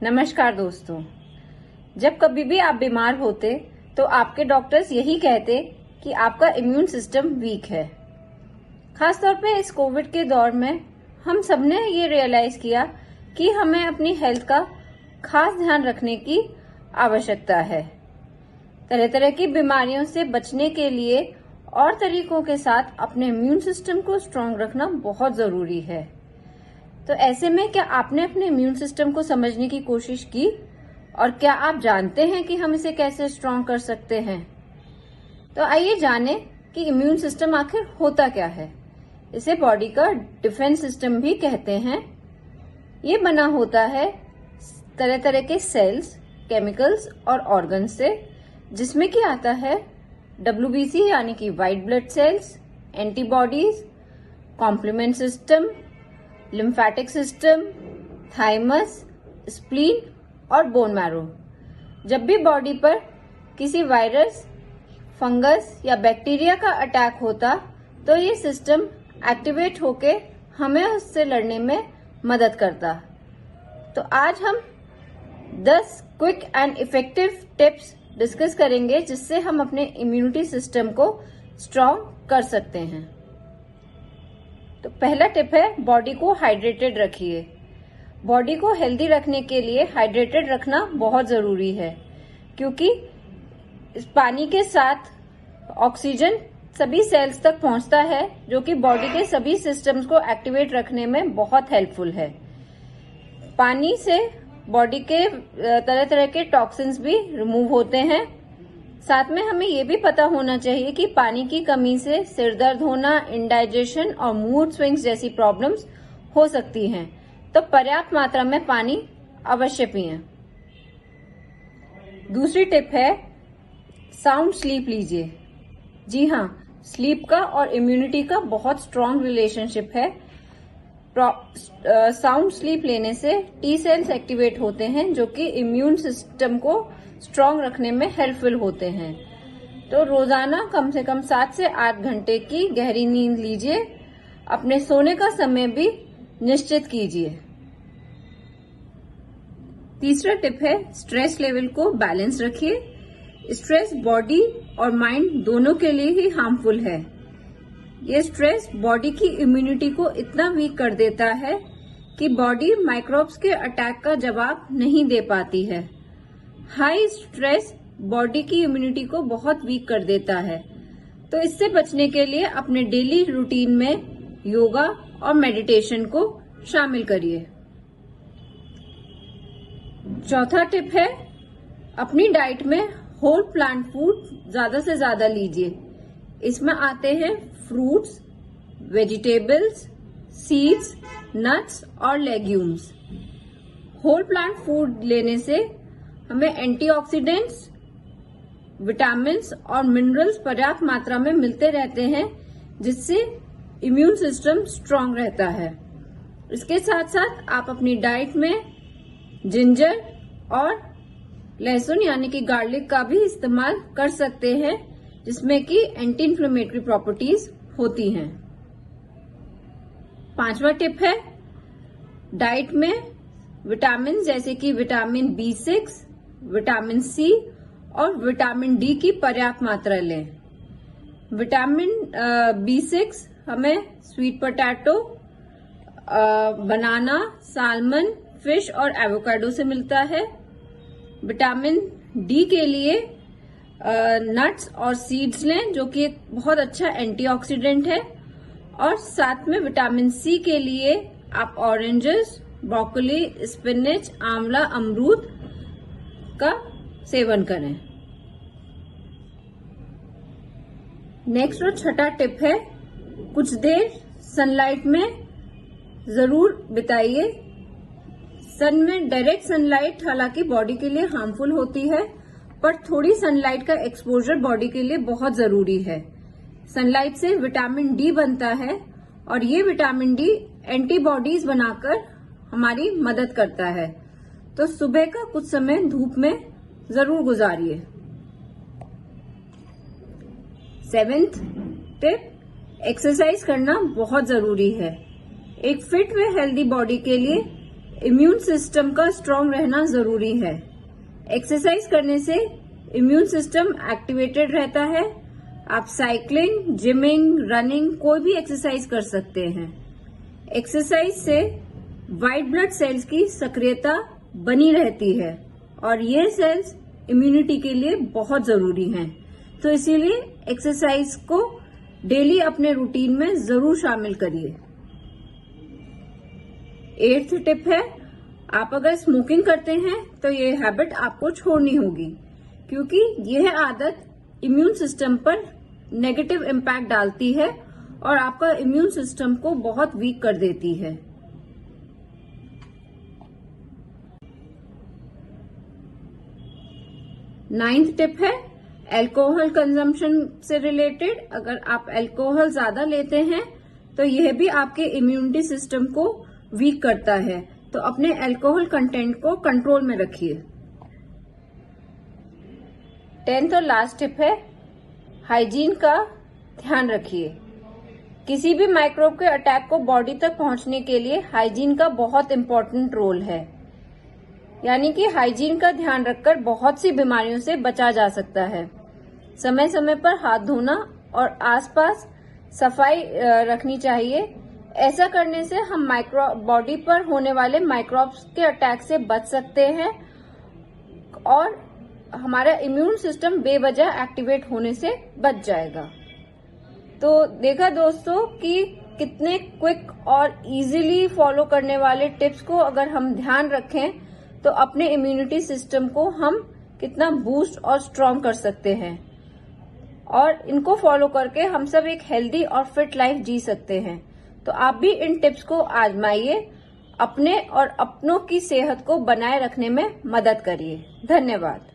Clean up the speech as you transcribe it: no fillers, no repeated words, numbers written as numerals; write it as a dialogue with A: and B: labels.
A: नमस्कार दोस्तों। जब कभी भी आप बीमार होते तो आपके डॉक्टर्स यही कहते कि आपका इम्यून सिस्टम वीक है। खासतौर पे इस कोविड के दौर में हम सबने ये रियलाइज किया कि हमें अपनी हेल्थ का खास ध्यान रखने की आवश्यकता है। तरह तरह की बीमारियों से बचने के लिए और तरीकों के साथ अपने इम्यून सिस्टम को स्ट्रांग रखना बहुत जरूरी है। तो ऐसे में क्या आपने अपने इम्यून सिस्टम को समझने की कोशिश की और क्या आप जानते हैं कि हम इसे कैसे स्ट्रांग कर सकते हैं? तो आइए जाने कि इम्यून सिस्टम आखिर होता क्या है। इसे बॉडी का डिफेंस सिस्टम भी कहते हैं। ये बना होता है तरह तरह के सेल्स, केमिकल्स और ऑर्गन्स से, जिसमें कि आता है WBC यानी कि white blood cells, antibodies, complement system, lymphatic system, thymus, spleen और बोन मैरो। जब भी बॉडी पर किसी वायरस, फंगस या बैक्टीरिया का अटैक होता तो ये सिस्टम एक्टिवेट होके हमें उससे लड़ने में मदद करता। तो आज हम 10 quick and effective tips discuss करेंगे जिससे हम अपने इम्यूनिटी सिस्टम को स्ट्रांग कर सकते हैं। तो पहला टिप है, बॉडी को हाइड्रेटेड रखिए। बॉडी को हेल्दी रखने के लिए हाइड्रेटेड रखना बहुत जरूरी है, क्योंकि इस पानी के साथ ऑक्सीजन सभी सेल्स तक पहुंचता है, जो कि बॉडी के सभी सिस्टम्स को एक्टिवेट रखने में बहुत हेल्पफुल है। पानी से बॉडी के तरह तरह के टॉक्सिन्स भी रिमूव होते हैं। साथ में हमें ये भी पता होना चाहिए कि पानी की कमी से सिर दर्द होना, इंडाइजेशन और मूड स्विंग्स जैसी प्रॉब्लम्स हो सकती हैं। तो पर्याप्त मात्रा में पानी अवश्य पिएं। दूसरी टिप है, साउंड स्लीप लीजिए। जी हाँ, स्लीप का और इम्यूनिटी का बहुत स्ट्रांग रिलेशनशिप है। साउंड स्लीप लेने से टी सेल्स एक्टिवेट होते हैं, जो कि इम्यून सिस्टम को स्ट्रांग रखने में हेल्पफुल होते हैं। तो रोजाना कम से कम 7 से 8 घंटे की गहरी नींद लीजिए। अपने सोने का समय भी निश्चित कीजिए। तीसरा टिप है, स्ट्रेस लेवल को बैलेंस रखिए। स्ट्रेस बॉडी और माइंड दोनों के लिए ही हार्मफुल है। ये स्ट्रेस बॉडी की इम्यूनिटी को इतना वीक कर देता है कि बॉडी माइक्रोब्स के अटैक का जवाब नहीं दे पाती है। हाई स्ट्रेस बॉडी की इम्यूनिटी को बहुत वीक कर देता है। तो इससे बचने के लिए अपने डेली रूटीन में योगा और मेडिटेशन को शामिल करिए। चौथा टिप है, अपनी डाइट में होल प्लांट फूड ज्यादा से ज्यादा लीजिए। इसमें आते हैं फ्रूट्स, वेजिटेबल्स, सीड्स, नट्स और लेग्यूम्स। होल प्लांट फूड लेने से हमें एंटीऑक्सीडेंट्स, विटामिन्स और मिनरल्स पर्याप्त मात्रा में मिलते रहते हैं, जिससे इम्यून सिस्टम स्ट्रांग रहता है। इसके साथ साथ आप अपनी डाइट में जिंजर और लहसुन यानी कि गार्लिक का भी इस्तेमाल कर सकते हैं, जिसमें कि एंटी इन्फ्लेमेटरी प्रॉपर्टीज होती हैं। पांचवा टिप है, डाइट में विटामिन जैसे कि विटामिन B6, विटामिन C और विटामिन D की पर्याप्त मात्रा लें। विटामिन B6 हमें स्वीट पोटैटो, बनाना, साल्मन, फिश और एवोकाडो से मिलता है। विटामिन D के लिए नट्स और सीड्स लें, जो कि एक बहुत अच्छा एंटीऑक्सीडेंट है। और साथ में विटामिन C के लिए आप ऑरेंजेस, ब्रोकोली, स्पिनच, आंवला, अमरूद का सेवन करें। नेक्स्ट और छठा टिप है, कुछ देर सनलाइट में जरूर बिताइए। सन में डायरेक्ट सनलाइट हालांकि बॉडी के लिए हार्मफुल होती है, पर थोड़ी सनलाइट का एक्सपोजर बॉडी के लिए बहुत जरूरी है। सनलाइट से विटामिन D बनता है और ये विटामिन D एंटीबॉडीज बनाकर हमारी मदद करता है। तो सुबह का कुछ समय धूप में जरूर गुजारिए। 7th टिप, एक्सरसाइज करना बहुत जरूरी है। एक फिट व हेल्दी बॉडी के लिए इम्यून सिस्टम का स्ट्रांग रहना जरूरी है। एक्सरसाइज करने से इम्यून सिस्टम एक्टिवेटेड रहता है। आप साइकिलिंग, जिमिंग, रनिंग कोई भी एक्सरसाइज कर सकते हैं। एक्सरसाइज से व्हाइट ब्लड सेल्स की सक्रियता बनी रहती है और ये सेल्स इम्यूनिटी के लिए बहुत जरूरी हैं। तो इसीलिए एक्सरसाइज को डेली अपने रूटीन में जरूर शामिल करिए। 8th टिप है, आप अगर स्मोकिंग करते हैं तो ये हैबिट आपको छोड़नी होगी, क्योंकि यह आदत इम्यून सिस्टम पर नेगेटिव इम्पैक्ट डालती है और आपका इम्यून सिस्टम को बहुत वीक कर देती है। नाइन्थ टिप है अल्कोहल कंजम्पशन से रिलेटेड। अगर आप अल्कोहल ज्यादा लेते हैं तो यह भी आपके इम्यूनिटी सिस्टम को वीक करता है, तो अपने अल्कोहल कंटेंट को कंट्रोल में रखिए। 10th और लास्ट टिप है हाइजीन का ध्यान रखिए। किसी भी माइक्रोब के अटैक को बॉडी तक पहुंचने के लिए हाइजीन का बहुत इंपॉर्टेंट रोल है। यानी कि हाइजीन का ध्यान रखकर बहुत सी बीमारियों से बचा जा सकता है। समय समय पर हाथ धोना और आसपास सफाई रखनी चाहिए। ऐसा करने से हम बॉडी पर होने वाले माइक्रोब्स के अटैक से बच सकते हैं और हमारा इम्यून सिस्टम बेवजह एक्टिवेट होने से बच जाएगा। तो देखा दोस्तों कि कितने क्विक और इजीली फॉलो करने वाले टिप्स को अगर हम ध्यान रखें तो अपने इम्यूनिटी सिस्टम को हम कितना बूस्ट और स्ट्रॉन्ग कर सकते हैं और इनको फॉलो करके हम सब एक हेल्दी और फिट लाइफ जी सकते हैं। तो आप भी इन टिप्स को आजमाइए, अपने और अपनों की सेहत को बनाए रखने में मदद करिए। धन्यवाद।